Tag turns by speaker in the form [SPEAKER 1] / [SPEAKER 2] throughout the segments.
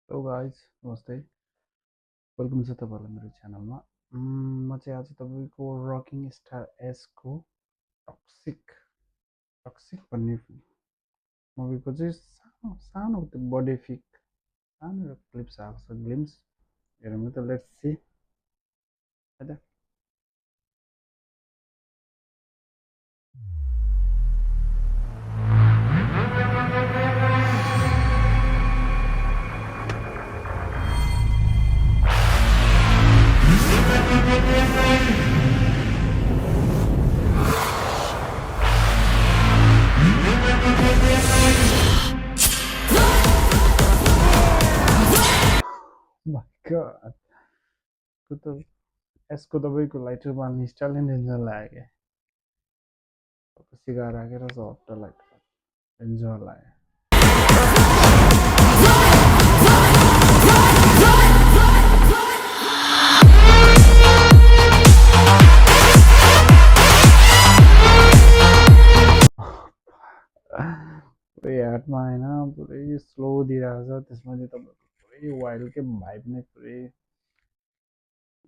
[SPEAKER 1] hello guys नमस्ते welcome छ तपाईँहरूलाई मेरो च्यानलमा म चाहिँ आज तपाईँको रकिङ स्टार एसको टक्सिक टक्सिक भन्ने मुभीको चाहिँ सानो सानो त्यो बर्थडे फिक सानो क्लिप्स आएको छ ग्लिम्स हेरौँ त लेट्स सी है त भाइ को त एसको तपाईँको लाइटर बाल्ने स्टाइल नै डेन्जर लाग्यो क्या सिगार राखेर झट्ट लाइटर डेन्जर लाग्यो पुरै हातमा होइन पुरै स्लो दिइरहेको छ त्यसमा चाहिँ तपाईँको पुरै वाइल्डकै भाइब नै पुरै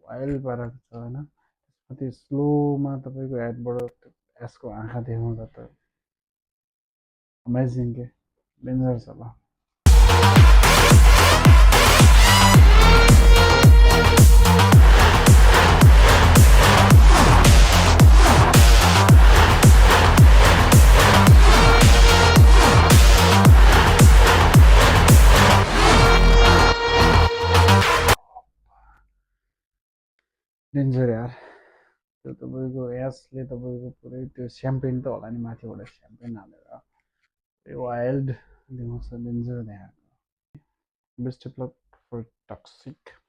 [SPEAKER 1] वाइल्ड पाराको छ होइन त्यसमा त्यो स्लोमा तपाईँको एडबाट एसको आँखा देखाउँदा त अमेजिङ के डेन्जर छ ल डेन्जर यार त्यो तपाईँको एसले तपाईँको पुरै त्यो स्याम्पेन त होला नि माथिबाट स्याम्पेन हालेर पुरै वाइल्ड देखाउँछ डेन्जर देखाएको best of luck for toxic